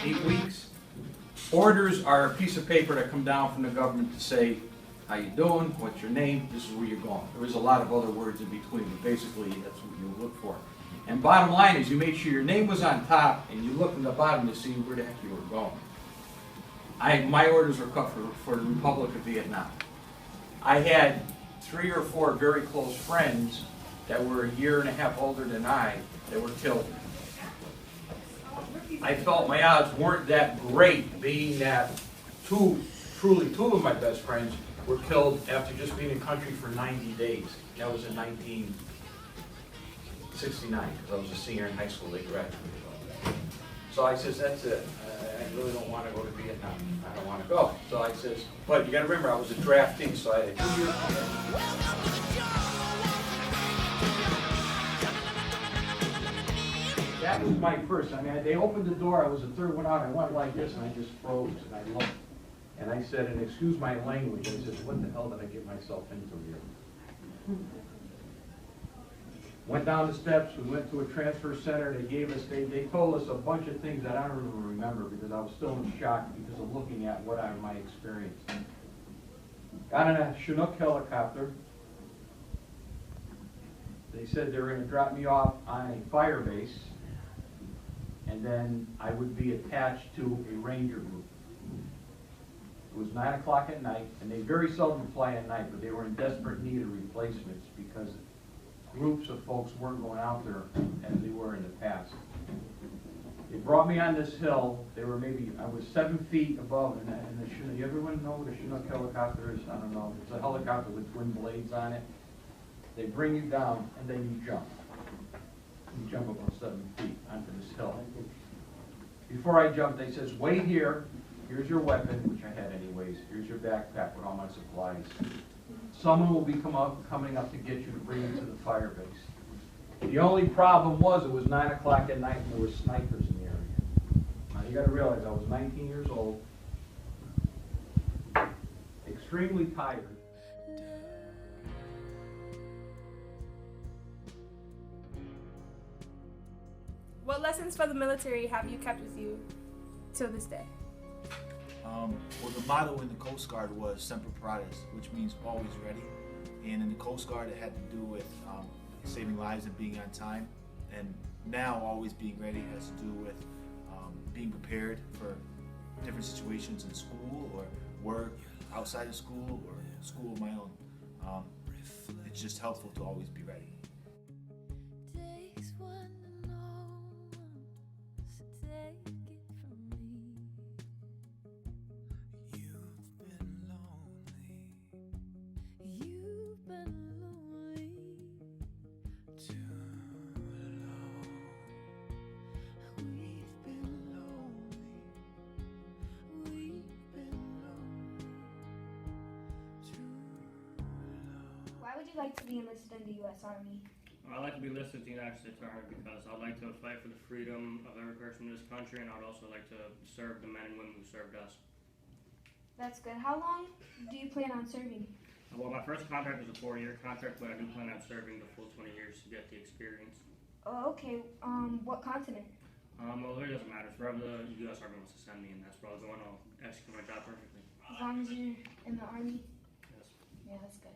8 weeks. Orders are a piece of paper that come down from the government to say, how you doing, what's your name, this is where you're going. There was a lot of other words in between, but basically that's what you look for. And bottom line is you made sure your name was on top and you looked in the bottom to see where the heck you were going. My orders were cut for the Republic of Vietnam. I had 3 or 4 very close friends that were a year and a half older than I that were killed. I felt my odds weren't that great, being that two of my best friends were killed after just being in country for 90 days. That was in 1969, because I was a senior in high school. They graduated. So I says, that's it. I really don't want to go to Vietnam. I don't want to go. So I says, but you got to remember, I was a draftee, so I had a 2-year That was my first. I mean, they opened the door. I was the third one out. I went like this, and I just froze, and I looked. And I said, and excuse my language, I said, what the hell did I get myself into here? Went down the steps. We went to a transfer center. They gave us, they told us a bunch of things that I don't even remember because I was still in shock because of looking at what my experience. Got in a Chinook helicopter. They said they were going to drop me off on a fire base, and then I would be attached to a ranger group. It was 9 o'clock at night, and they very seldom fly at night, but they were in desperate need of replacements because groups of folks weren't going out there as they were in the past. They brought me on this hill. They were I was 7 feet above, and the Chinook, everyone know what a Chinook helicopter is? I don't know. It's a helicopter with twin blades on it. They bring you down, and then you jump. You jump about 7 feet onto this hill. Before I jumped, they says, wait here. Here's your weapon, which I had anyways. Here's your backpack with all my supplies. Someone will be coming up to get you to bring you to the fire base. The only problem was it was 9 o'clock at night and there were snipers in the area. Now you got to realize I was 19 years old, extremely tired. What lessons from the military have you kept with you till this day? Well, the motto in the Coast Guard was Semper Paratus, which means always ready. And in the Coast Guard, it had to do with saving lives and being on time. And now, always being ready has to do with being prepared for different situations in school or work outside of school or school of my own. It's just helpful to always be ready. Why would you like to be enlisted in the U.S. Army? I'd like to be enlisted in the United States Army because I'd like to fight for the freedom of every person in this country, and I'd also like to serve the men and women who served us. That's good. How long do you plan on serving? Well, my first contract was a 4-year contract, but I do plan on serving the full 20 years to get the experience. Oh, okay. What continent? Well, it really doesn't matter. It's wherever the U.S. Army wants to send me, and that's where I'll go, and I'll execute my job perfectly. As long as you're in the Army? Yes. Yeah, that's good.